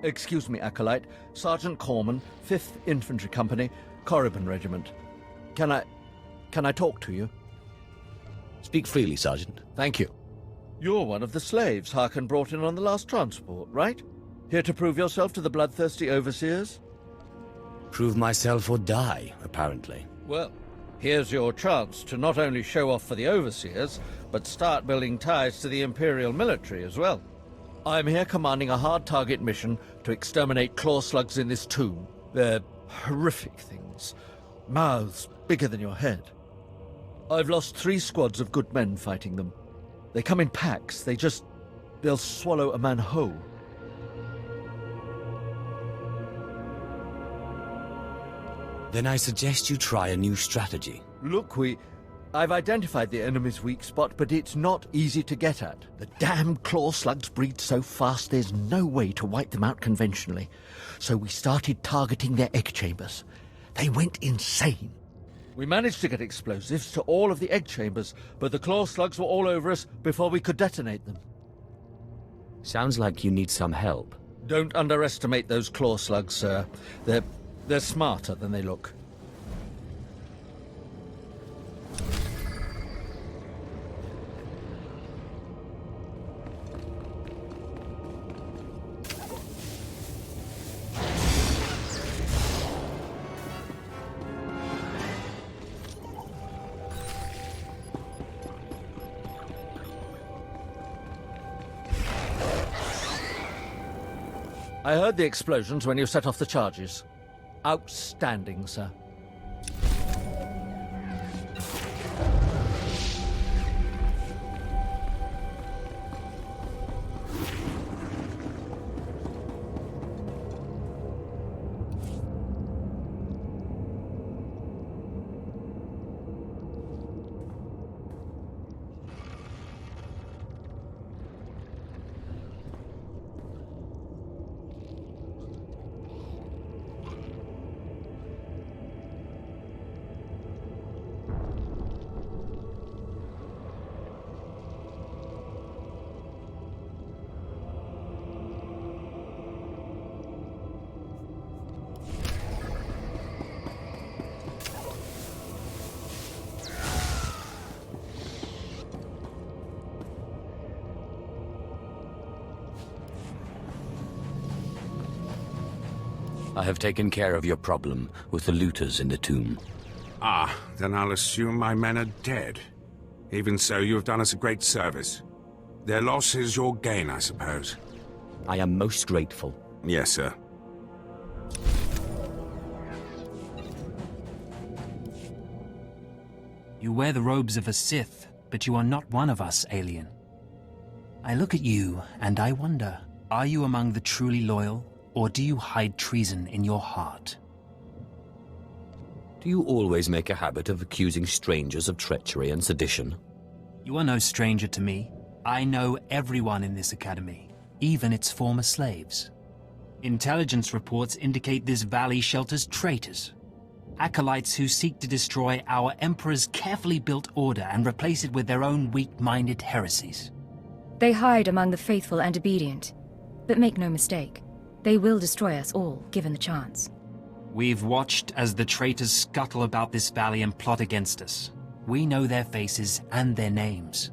Excuse me, Acolyte. Sergeant Corman, 5th Infantry Company, Korriban Regiment. Can I talk to you? Speak freely, Sergeant. Thank you. You're one of the slaves Harkon brought in on the last transport, right? Here to prove yourself to the bloodthirsty overseers? Prove myself or die, apparently. Well, here's your chance to not only show off for the overseers, but start building ties to the Imperial military as well. I'm here commanding a hard target mission to exterminate claw slugs in this tomb. They're horrific things. Mouths bigger than your head. I've lost 3 squads of good men fighting them. They come in packs. They'll swallow a man whole. Then I suggest you try a new strategy. Look, I've identified the enemy's weak spot, but it's not easy to get at. The damn claw slugs breed so fast there's no way to wipe them out conventionally. So we started targeting their egg chambers. They went insane. We managed to get explosives to all of the egg chambers, but the claw slugs were all over us before we could detonate them. Sounds like you need some help. Don't underestimate those claw slugs, sir. They're smarter than they look. I heard the explosions when you set off the charges. Outstanding, sir. I have taken care of your problem with the looters in the tomb. Ah, then I'll assume my men are dead. Even so, you have done us a great service. Their loss is your gain, I suppose. I am most grateful. Yes, sir. You wear the robes of a Sith, but you are not one of us, alien. I look at you, and I wonder, are you among the truly loyal, or do you hide treason in your heart? Do you always make a habit of accusing strangers of treachery and sedition? You are no stranger to me. I know everyone in this academy, even its former slaves. Intelligence reports indicate this valley shelters traitors. Acolytes who seek to destroy our Emperor's carefully built order and replace it with their own weak-minded heresies. They hide among the faithful and obedient. But make no mistake, they will destroy us all, given the chance. We've watched as the traitors scuttle about this valley and plot against us. We know their faces and their names.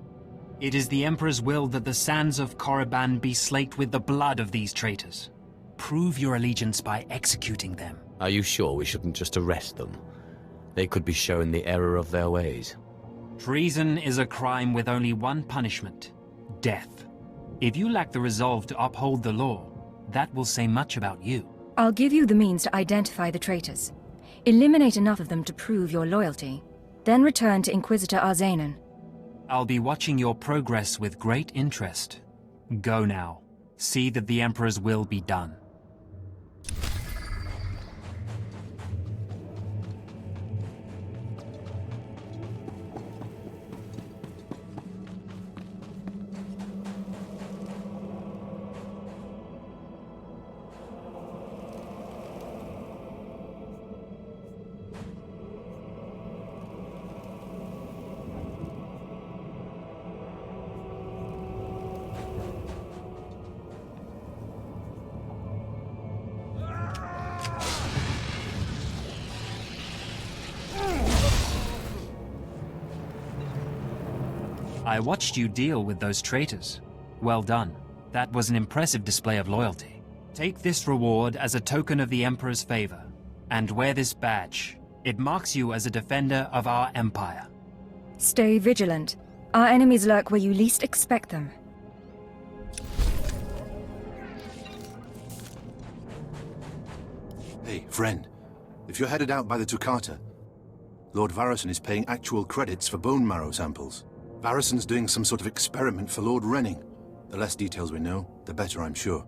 It is the Emperor's will that the sands of Korriban be slaked with the blood of these traitors. Prove your allegiance by executing them. Are you sure we shouldn't just arrest them? They could be shown the error of their ways. Treason is a crime with only one punishment: death. If you lack the resolve to uphold the law, that will say much about you. I'll give you the means to identify the traitors. Eliminate enough of them to prove your loyalty. Then return to Inquisitor Arzanan. I'll be watching your progress with great interest. Go now. See that the Emperor's will be done. I watched you deal with those traitors. Well done. That was an impressive display of loyalty. Take this reward as a token of the Emperor's favor, and wear this badge. It marks you as a defender of our empire. Stay vigilant. Our enemies lurk where you least expect them. Hey, friend. If you're headed out by the Toccata, Lord Varison is paying actual credits for bone marrow samples. Varison's doing some sort of experiment for Lord Renning. The less details we know, the better, I'm sure.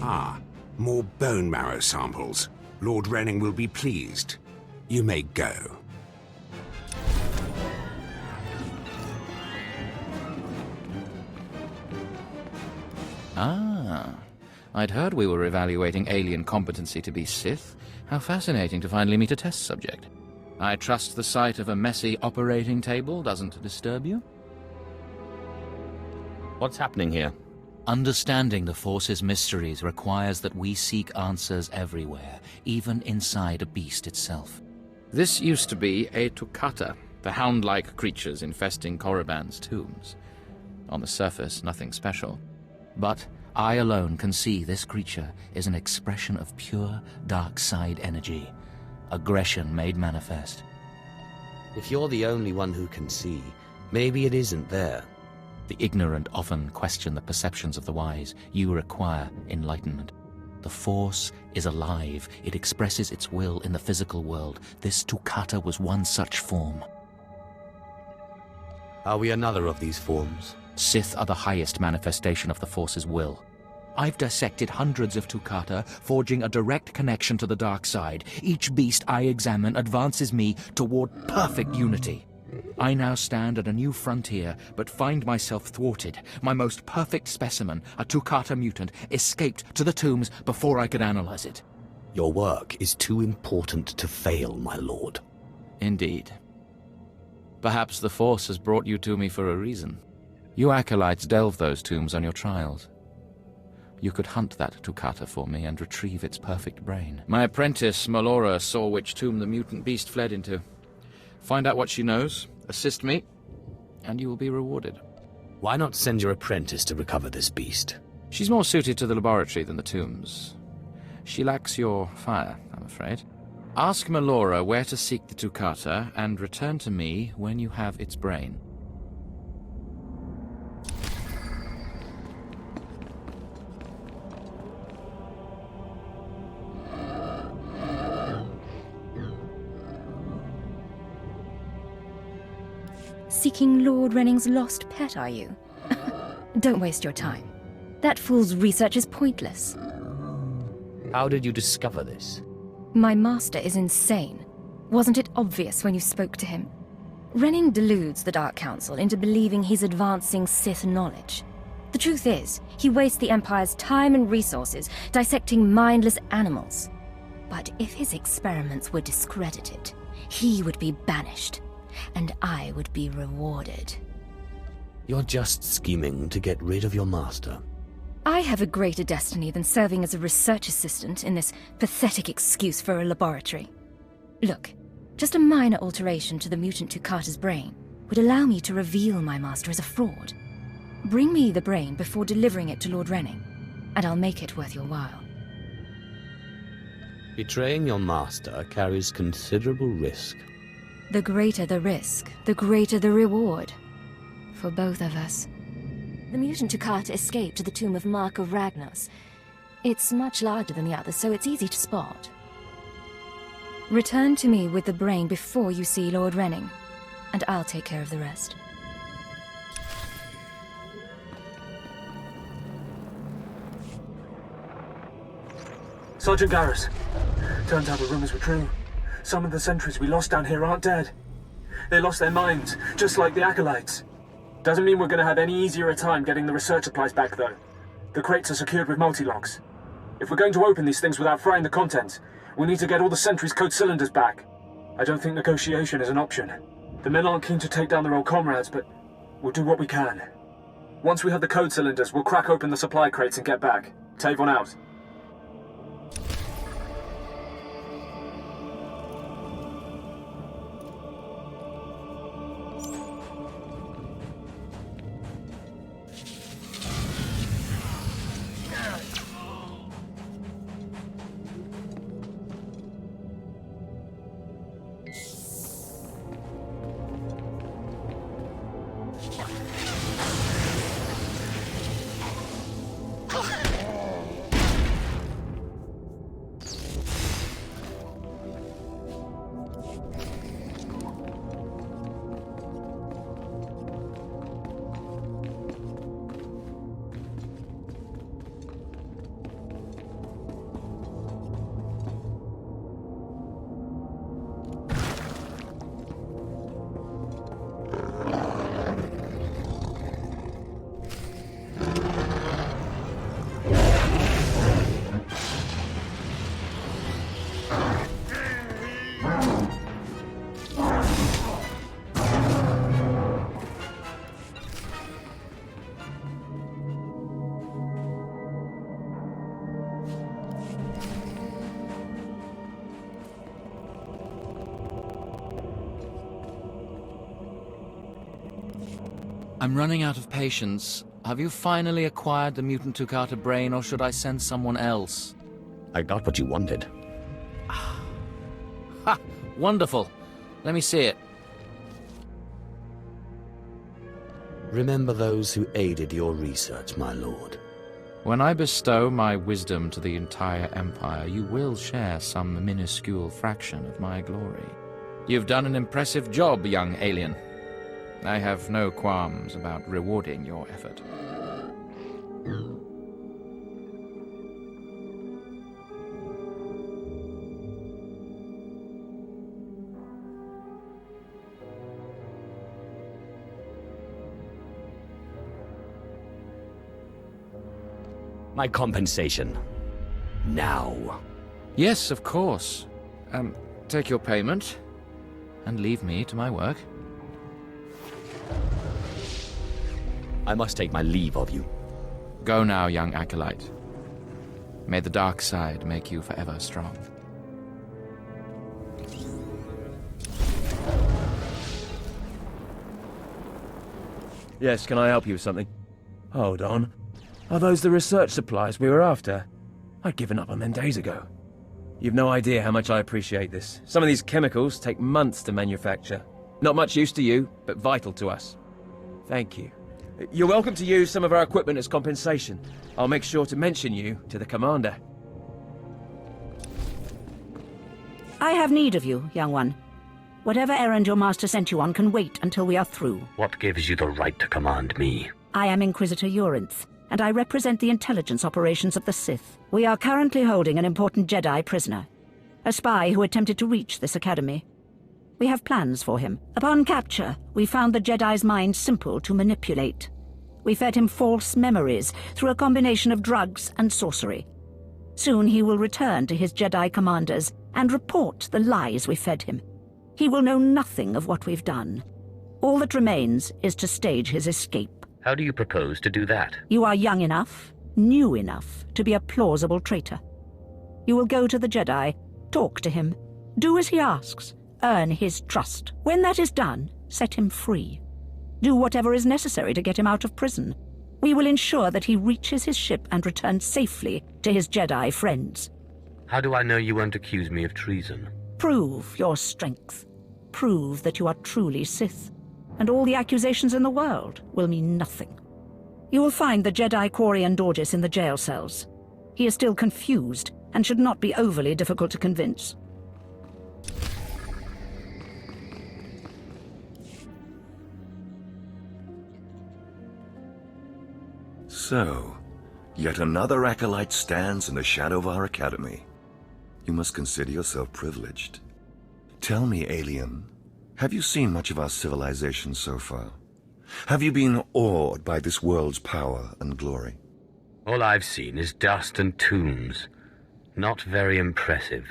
Ah, more bone marrow samples. Lord Renning will be pleased. You may go. Ah, I'd heard we were evaluating alien competency to be Sith. How fascinating to finally meet a test subject. I trust the sight of a messy operating table doesn't disturb you? What's happening here? Understanding the Force's mysteries requires that we seek answers everywhere, even inside a beast itself. This used to be a Toccata, the hound-like creatures infesting Korriban's tombs. On the surface, nothing special. But I alone can see this creature is an expression of pure dark side energy, aggression made manifest. If you're the only one who can see, maybe it isn't there. The ignorant often question the perceptions of the wise. You require enlightenment. The Force is alive. It expresses its will in the physical world. This Toccata was one such form. Are we another of these forms? Sith are the highest manifestation of the Force's will. I've dissected hundreds of Toccata, forging a direct connection to the dark side. Each beast I examine advances me toward perfect unity. I now stand at a new frontier, but find myself thwarted. My most perfect specimen, a Toccata mutant, escaped to the tombs before I could analyze it. Your work is too important to fail, my lord. Indeed. Perhaps the Force has brought you to me for a reason. You acolytes delve those tombs on your trials. You could hunt that Toccata for me and retrieve its perfect brain. My apprentice, Melora, saw which tomb the mutant beast fled into. Find out what she knows, assist me, and you will be rewarded. Why not send your apprentice to recover this beast? She's more suited to the laboratory than the tombs. She lacks your fire, I'm afraid. Ask Melora where to seek the Toccata, and return to me when you have its brain. Seeking Lord Renning's lost pet, are you? Don't waste your time. That fool's research is pointless. How did you discover this? My master is insane. Wasn't it obvious when you spoke to him? Renning deludes the Dark Council into believing he's advancing Sith knowledge. The truth is, he wastes the Empire's time and resources dissecting mindless animals. But if his experiments were discredited, he would be banished. And I would be rewarded. You're just scheming to get rid of your master. I have a greater destiny than serving as a research assistant in this pathetic excuse for a laboratory. Look, just a minor alteration to the mutant Toccata's brain would allow me to reveal my master as a fraud. Bring me the brain before delivering it to Lord Renning, and I'll make it worth your while. Betraying your master carries considerable risk. The greater the risk, the greater the reward. For both of us. The mutant Toccata escaped to the tomb of Mark of Ragnos. It's much larger than the others, so it's easy to spot. Return to me with the brain before you see Lord Renning, and I'll take care of the rest. Sergeant Garrus. Turns out the rumors were true. Some of the sentries we lost down here aren't dead. They lost their minds, just like the acolytes. Doesn't mean we're going to have any easier a time getting the research supplies back, though. The crates are secured with multi-locks. If we're going to open these things without frying the contents, we need to get all the sentries' code cylinders back. I don't think negotiation is an option. The men aren't keen to take down their old comrades, but we'll do what we can. Once we have the code cylinders, we'll crack open the supply crates and get back. Tavon out. I'm running out of patience. Have you finally acquired the mutant Tukata brain, or should I send someone else? I got what you wanted. Ha! Wonderful. Let me see it. Remember those who aided your research, my lord. When I bestow my wisdom to the entire Empire, you will share some minuscule fraction of my glory. You've done an impressive job, young alien. I have no qualms about rewarding your effort. My compensation. Now. Yes, of course. Take your payment, and leave me to my work. I must take my leave of you. Go now, young acolyte. May the dark side make you forever strong. Yes, can I help you with something? Hold on. Are those the research supplies we were after? I'd given up on them days ago. You've no idea how much I appreciate this. Some of these chemicals take months to manufacture. Not much use to you, but vital to us. Thank you. You're welcome to use some of our equipment as compensation. I'll make sure to mention you to the commander. I have need of you, young one. Whatever errand your master sent you on can wait until we are through. What gives you the right to command me? I am Inquisitor Urinth, and I represent the intelligence operations of the Sith. We are currently holding an important Jedi prisoner, a spy who attempted to reach this academy. We have plans for him. Upon capture, we found the Jedi's mind simple to manipulate. We fed him false memories through a combination of drugs and sorcery. Soon he will return to his Jedi commanders and report the lies we fed him. He will know nothing of what we've done. All that remains is to stage his escape. How do you propose to do that? You are young enough, new enough, to be a plausible traitor. You will go to the Jedi, talk to him, do as he asks, earn his trust. When that is done, set him free. Do whatever is necessary to get him out of prison. We will ensure that he reaches his ship and returns safely to his Jedi friends. How do I know you won't accuse me of treason? Prove your strength. Prove that you are truly Sith, and all the accusations in the world will mean nothing. You will find the Jedi Korriban Dorjis in the jail cells. He is still confused and should not be overly difficult to convince. So, yet another acolyte stands in the shadow of our academy. You must consider yourself privileged. Tell me, alien, have you seen much of our civilization so far? Have you been awed by this world's power and glory? All I've seen is dust and tombs. Not very impressive.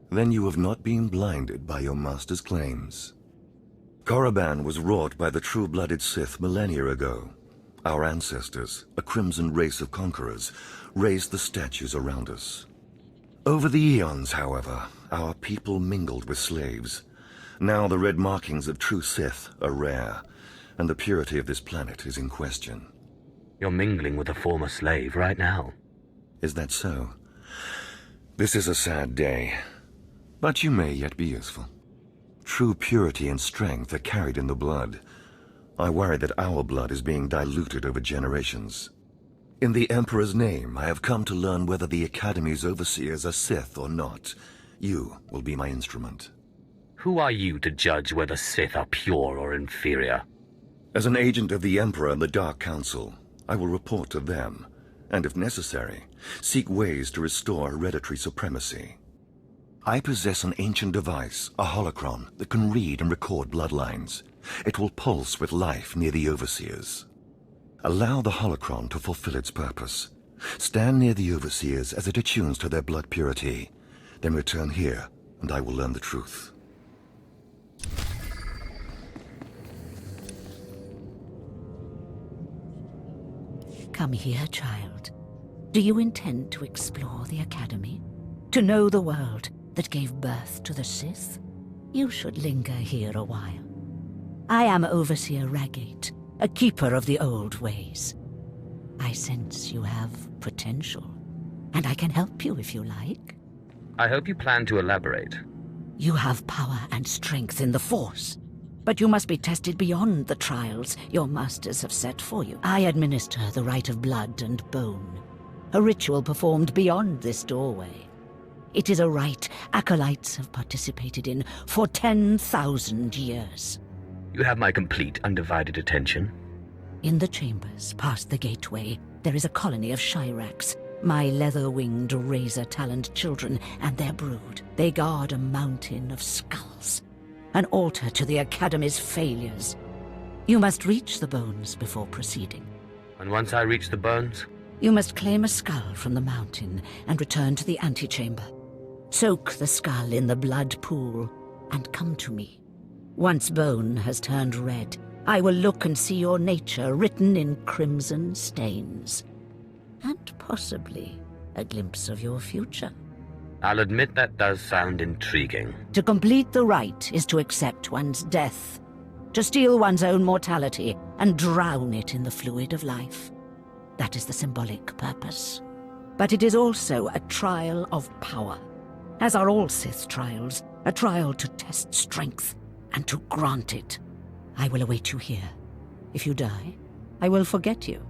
Then you have not been blinded by your master's claims. Korriban was wrought by the true-blooded Sith millennia ago. Our ancestors, a crimson race of conquerors, raised the statues around us. Over the eons, however, our people mingled with slaves. Now the red markings of true Sith are rare, and the purity of this planet is in question. You're mingling with a former slave right now. Is that so? This is a sad day, but you may yet be useful. True purity and strength are carried in the blood. I worry that our blood is being diluted over generations. In the Emperor's name, I have come to learn whether the Academy's overseers are Sith or not. You will be my instrument. Who are you to judge whether Sith are pure or inferior? As an agent of the Emperor and the Dark Council, I will report to them, and if necessary, seek ways to restore hereditary supremacy. I possess an ancient device, a holocron, that can read and record bloodlines. It will pulse with life near the overseers. Allow the holocron to fulfill its purpose. Stand near the overseers as it attunes to their blood purity. Then return here, and I will learn the truth. Come here, child. Do you intend to explore the Academy? To know the world that gave birth to the Sith? You should linger here a while. I am Overseer Ragate, a keeper of the old ways. I sense you have potential, and I can help you if you like. I hope you plan to elaborate. You have power and strength in the Force, but you must be tested beyond the trials your masters have set for you. I administer the rite of blood and bone, a ritual performed beyond this doorway. It is a rite acolytes have participated in for 10,000 years. You have my complete, undivided attention. In the chambers, past the gateway, there is a colony of Shyraks, my leather-winged, razor-taloned children and their brood. They guard a mountain of skulls, an altar to the Academy's failures. You must reach the bones before proceeding. And once I reach the bones? You must claim a skull from the mountain and return to the antechamber. Soak the skull in the blood pool and come to me. Once bone has turned red, I will look and see your nature written in crimson stains. And possibly a glimpse of your future. I'll admit that does sound intriguing. To complete the rite is to accept one's death, to steal one's own mortality and drown it in the fluid of life. That is the symbolic purpose. But it is also a trial of power, as are all Sith trials, a trial to test strength and to grant it. I will await you here. If you die, I will forget you.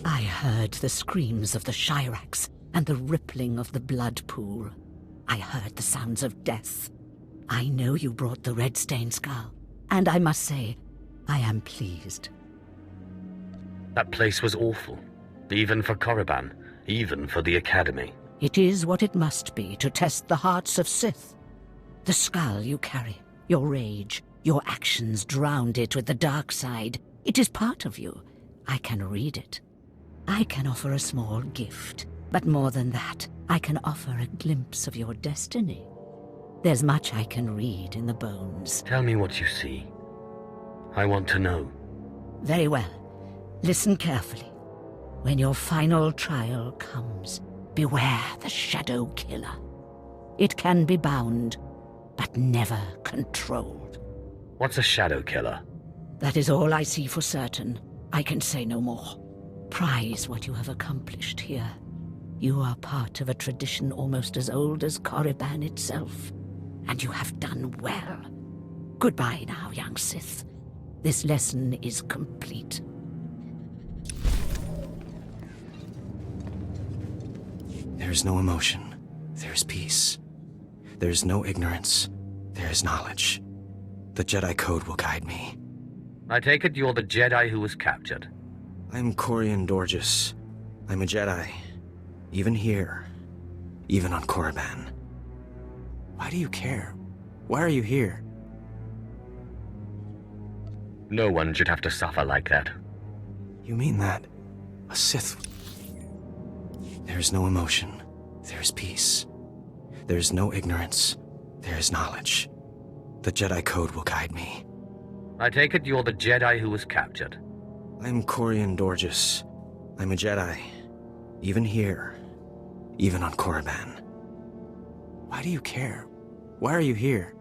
I heard the screams of the Shyraks and the rippling of the blood pool. I heard the sounds of death. I know you brought the red-stained skull, and I must say, I am pleased. That place was awful. Even for Korriban, even for the Academy. It is what it must be to test the hearts of Sith. The skull you carry, your rage, your actions drowned it with the dark side. It is part of you. I can read it. I can offer a small gift, but more than that, I can offer a glimpse of your destiny. There's much I can read in the bones. Tell me what you see. I want to know. Very well. Listen carefully. When your final trial comes, beware the Shadow Killer. It can be bound, but never controlled. What's a Shadow Killer? That is all I see for certain. I can say no more. Prize what you have accomplished here. You are part of a tradition almost as old as Korriban itself, and you have done well. Goodbye now, young Sith. This lesson is complete. There is no emotion. There is peace. There is no ignorance. There is knowledge. The Jedi Code will guide me. I take it you're the Jedi who was captured. I'm Korriban Dorjus. I'm a Jedi. Even here. Even on Korriban. Why do you care? Why are you here? No one should have to suffer like that. You mean that? A Sith... There is no emotion. There is peace. There is no ignorance. There is knowledge. The Jedi Code will guide me. I take it you're the Jedi who was captured. I'm Korriban Dorjus. I'm a Jedi. Even here. Even on Korriban. Why do you care? Why are you here?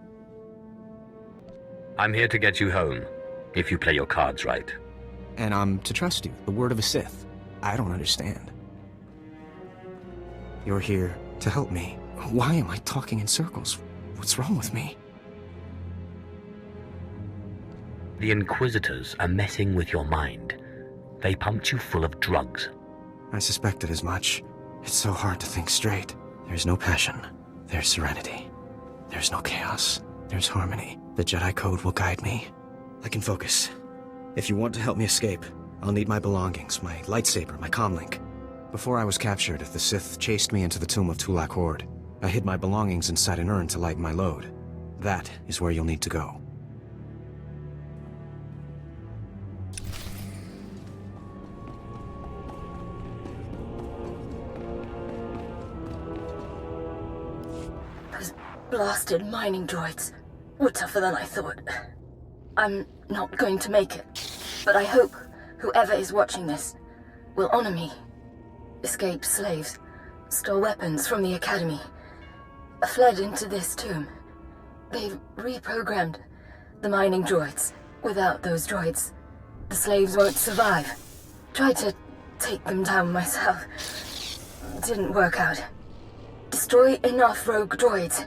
I'm here to get you home, if you play your cards right. And I'm to trust you, the word of a Sith. I don't understand. You're here to help me. Why am I talking in circles? What's wrong with me? The Inquisitors are messing with your mind. They pumped you full of drugs. I suspected as much. It's so hard to think straight. There's no passion. There's serenity. There's no chaos. There's harmony. The Jedi Code will guide me. I can focus. If you want to help me escape, I'll need my belongings, my lightsaber, my comlink. Before I was captured, the Sith chased me into the tomb of Tulak Horde. I hid my belongings inside an urn to lighten my load. That is where you'll need to go. Those blasted mining droids were tougher than I thought. I'm not going to make it, but I hope whoever is watching this will honor me. Escaped slaves, stole weapons from the Academy, fled into this tomb. They've reprogrammed the mining droids. Without those droids, the slaves won't survive. Tried to take them down myself. Didn't work out. Destroy enough rogue droids,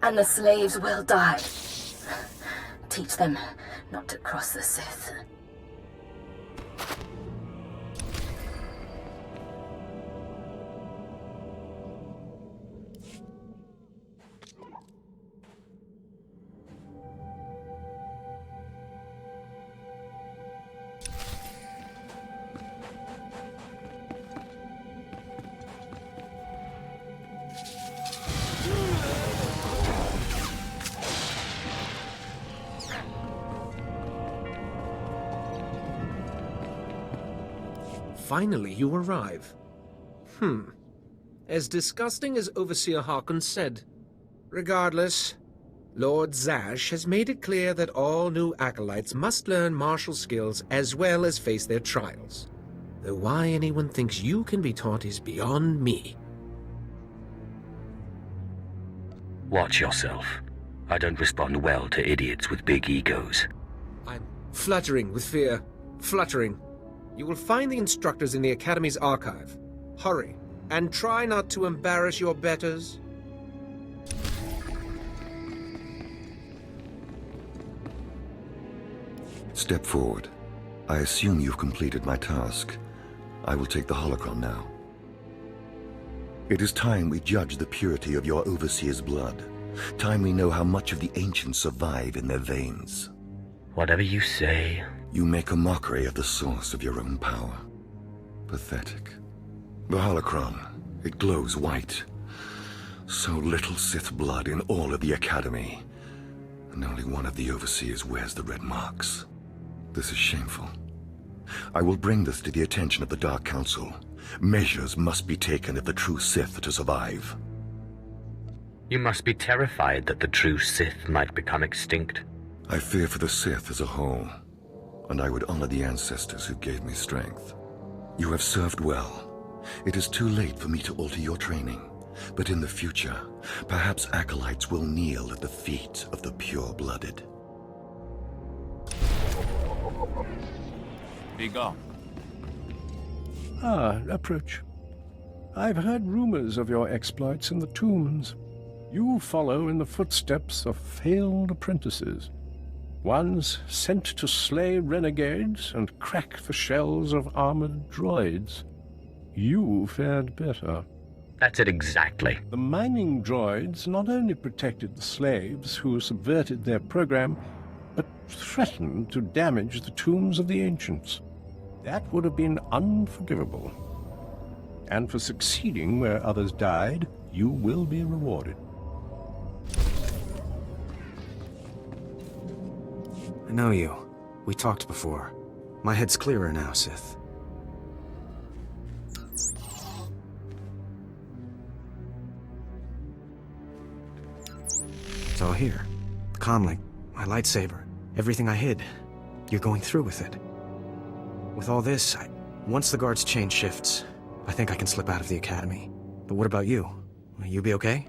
and the slaves will die. Teach them not to cross the Sith. Finally, you arrive. As disgusting as Overseer Harkon said. Regardless, Lord Zash has made it clear that all new acolytes must learn martial skills as well as face their trials. Though why anyone thinks you can be taught is beyond me. Watch yourself. I don't respond well to idiots with big egos. I'm fluttering with fear. Fluttering. You will find the instructors in the Academy's archive. Hurry, and try not to embarrass your betters. Step forward. I assume you've completed my task. I will take the holocron now. It is time we judge the purity of your Overseer's blood. Time we know how much of the ancients survive in their veins. Whatever you say. You make a mockery of the source of your own power. Pathetic. The holocron. It glows white. So little Sith blood in all of the Academy. And only one of the Overseers wears the red marks. This is shameful. I will bring this to the attention of the Dark Council. Measures must be taken if the true Sith are to survive. You must be terrified that the true Sith might become extinct. I fear for the Sith as a whole, and I would honor the ancestors who gave me strength. You have served well. It is too late for me to alter your training, but in the future, perhaps acolytes will kneel at the feet of the pure-blooded. Be gone. Ah, approach. I've heard rumors of your exploits in the tombs. You follow in the footsteps of failed apprentices. Ones sent to slay renegades and crack the shells of armored droids. You fared better. That's it exactly. The mining droids not only protected the slaves who subverted their program, but threatened to damage the tombs of the ancients. That would have been unforgivable. And for succeeding where others died, you will be rewarded. I know you. We talked before. My head's clearer now, Sith. It's all here. The comlink, my lightsaber, everything I hid. You're going through with it. With all this, once the guards change shifts, I think I can slip out of the Academy. But what about you? Will you be okay?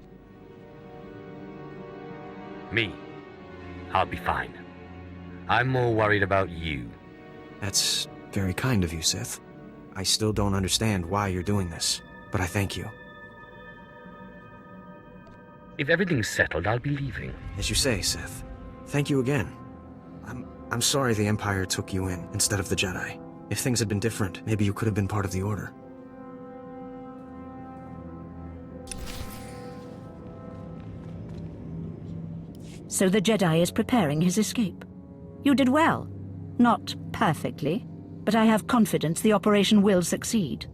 Me? I'll be fine. I'm more worried about you. That's very kind of you, Sith. I still don't understand why you're doing this, but I thank you. If everything's settled, I'll be leaving. As you say, Sith. Thank you again. I'm sorry the Empire took you in instead of the Jedi. If things had been different, maybe you could have been part of the Order. So the Jedi is preparing his escape. You did well. Not perfectly, but I have confidence the operation will succeed.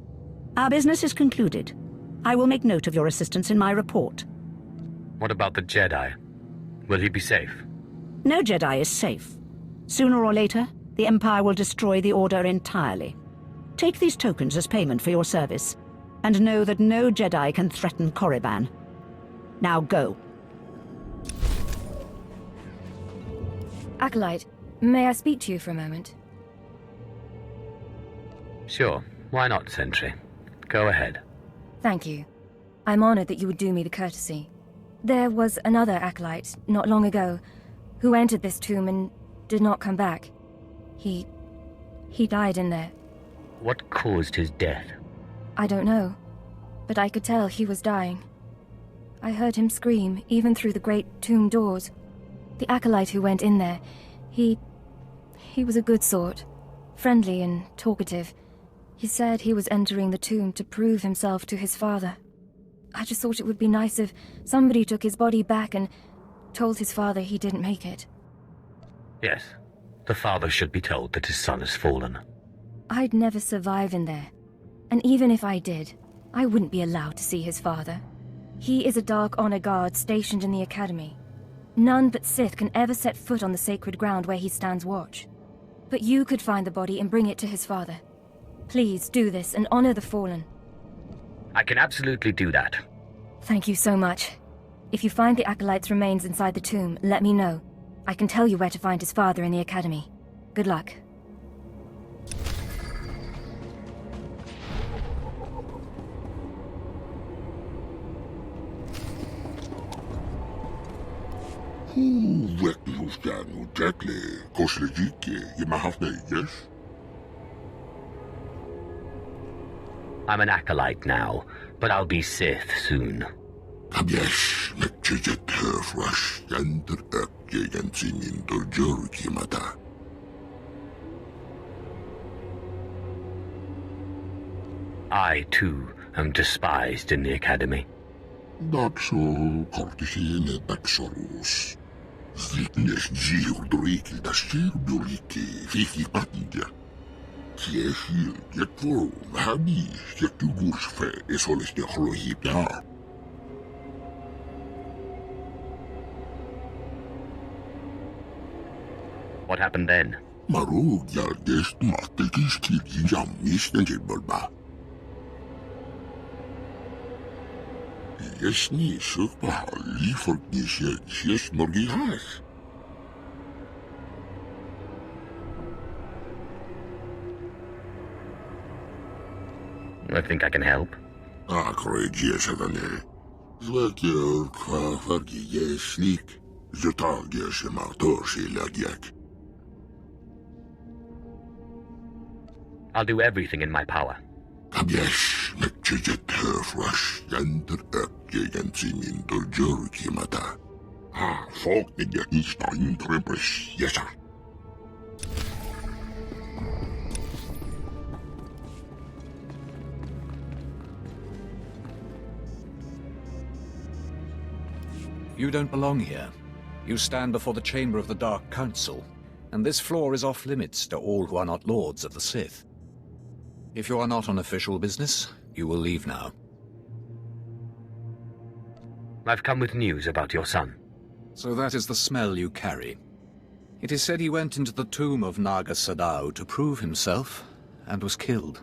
Our business is concluded. I will make note of your assistance in my report. What about the Jedi? Will he be safe? No Jedi is safe. Sooner or later, the Empire will destroy the Order entirely. Take these tokens as payment for your service, and know that no Jedi can threaten Korriban. Now go. Acolyte, may I speak to you for a moment? Sure. Why not, Sentry? Go ahead. Thank you. I'm honored that you would do me the courtesy. There was another acolyte, not long ago, who entered this tomb and did not come back. He died in there. What caused his death? I don't know, but I could tell he was dying. I heard him scream, even through the great tomb doors. The acolyte who went in there, he was a good sort, friendly and talkative. He said he was entering the tomb to prove himself to his father. I just thought it would be nice if somebody took his body back and told his father he didn't make it. Yes. The father should be told that his son has fallen. I'd never survive in there. And even if I did, I wouldn't be allowed to see his father. He is a Dark Honor Guard stationed in the Academy. None but Sith can ever set foot on the sacred ground where he stands watch. But you could find the body and bring it to his father. Please do this and honor the fallen. I can absolutely do that. Thank you so much. If you find the Acolyte's remains inside the tomb, let me know. I can tell you where to find his father in the Academy. Good luck. I'm an acolyte now, but I'll be Sith soon. I, too, am despised in the Academy. What happened then? I think I can help. I'll do everything in my power. You don't belong here. You stand before the chamber of the Dark Council, and this floor is off-limits to all who are not lords of the Sith. If you are not on official business, you will leave now. I've come with news about your son. So that is the smell you carry. It is said he went into the tomb of Naga Sadao to prove himself, and was killed.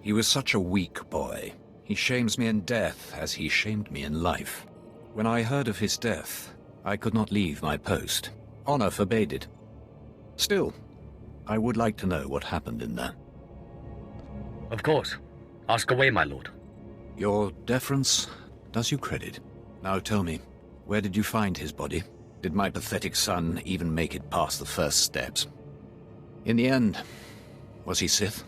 He was such a weak boy. He shames me in death as he shamed me in life. When I heard of his death, I could not leave my post. Honor forbade it. Still, I would like to know what happened in there. Of course. Ask away, my lord. Your deference does you credit. Now tell me, where did you find his body? Did my pathetic son even make it past the first steps? In the end, was he Sith?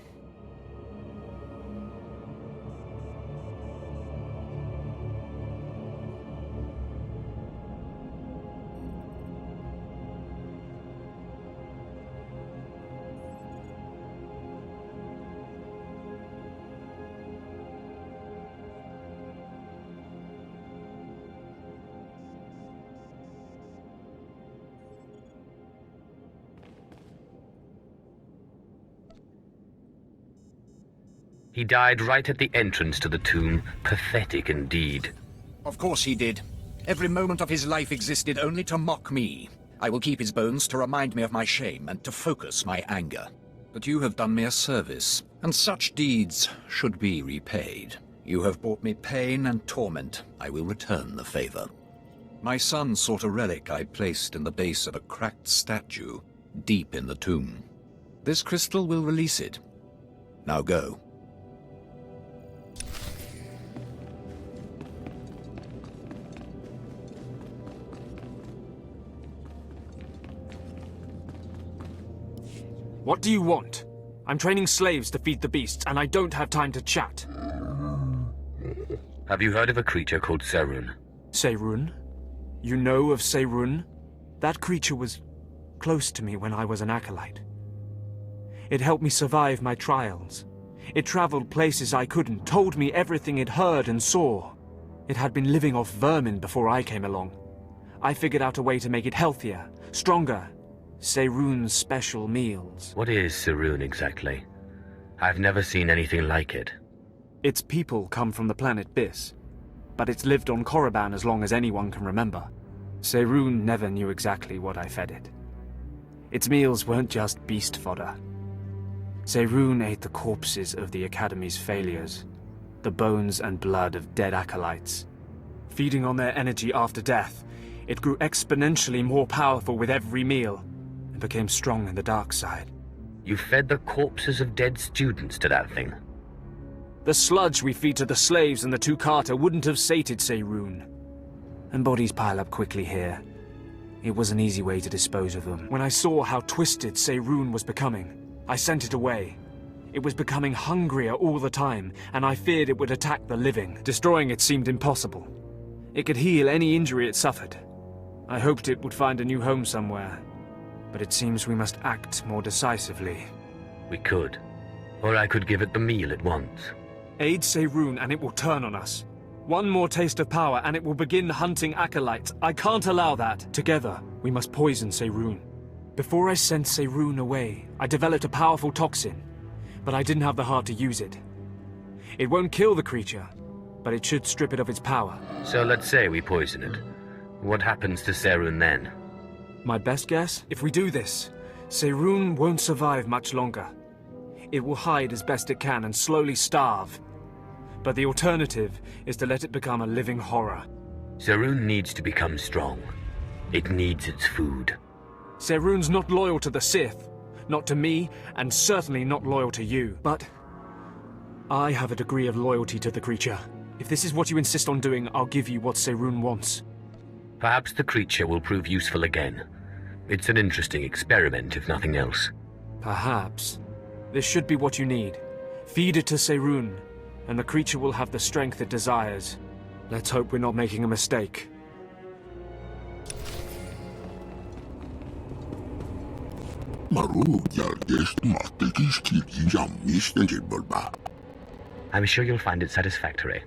He died right at the entrance to the tomb. Pathetic indeed. Of course he did. Every moment of his life existed only to mock me. I will keep his bones to remind me of my shame and to focus my anger. But you have done me a service, and such deeds should be repaid. You have brought me pain and torment. I will return the favor. My son sought a relic I placed in the base of a cracked statue, deep in the tomb. This crystal will release it. Now go. What do you want? I'm training slaves to feed the beasts, and I don't have time to chat. Have you heard of a creature called Serun? Serun? You know of Serun? That creature was close to me when I was an acolyte. It helped me survive my trials. It traveled places I couldn't, told me everything it heard and saw. It had been living off vermin before I came along. I figured out a way to make it healthier, stronger. Serun's special meals. What is Serun exactly? I've never seen anything like it. Its people come from the planet Bis, but it's lived on Korriban as long as anyone can remember. Serun never knew exactly what I fed it. Its meals weren't just beast fodder. Serun ate the corpses of the Academy's failures, the bones and blood of dead acolytes. Feeding on their energy after death, it grew exponentially more powerful with every meal, and became strong in the dark side. You fed the corpses of dead students to that thing? The sludge we feed to the slaves and the two-carter wouldn't have sated Serun. And bodies pile up quickly here. It was an easy way to dispose of them. When I saw how twisted Serun was becoming, I sent it away. It was becoming hungrier all the time, and I feared it would attack the living. Destroying it seemed impossible. It could heal any injury it suffered. I hoped it would find a new home somewhere, but it seems we must act more decisively. We could. Or I could give it the meal it wants. Aid Serun and it will turn on us. One more taste of power and it will begin hunting acolytes. I can't allow that. Together, we must poison Serun. Before I sent Serun away, I developed a powerful toxin. but I didn't have the heart to use it. It won't kill the creature, but it should strip it of its power. So let's say we poison it. What happens to Serun then? My best guess? If we do this, Serun won't survive much longer. It will hide as best it can and slowly starve. But the alternative is to let it become a living horror. Serun needs to become strong. It needs its food. Serun's not loyal to the Sith, not to me, and certainly not loyal to you. But I have a degree of loyalty to the creature. If this is what you insist on doing, I'll give you what Serun wants. Perhaps the creature will prove useful again. It's an interesting experiment, if nothing else. Perhaps. This should be what you need. Feed it to Serun, and the creature will have the strength it desires. Let's hope we're not making a mistake. I'm sure you'll find it satisfactory.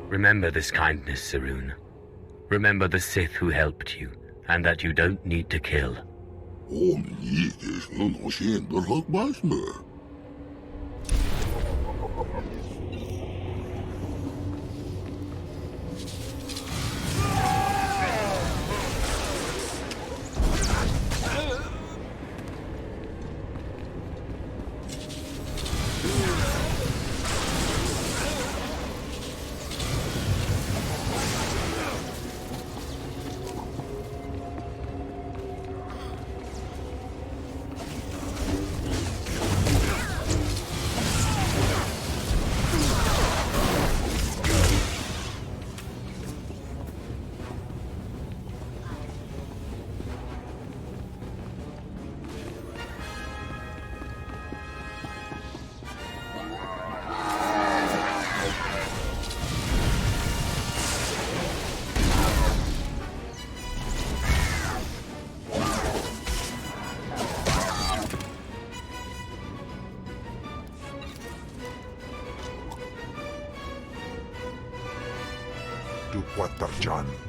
Remember this kindness, Serun. Remember the Sith who helped you, and that you don't need to kill. John.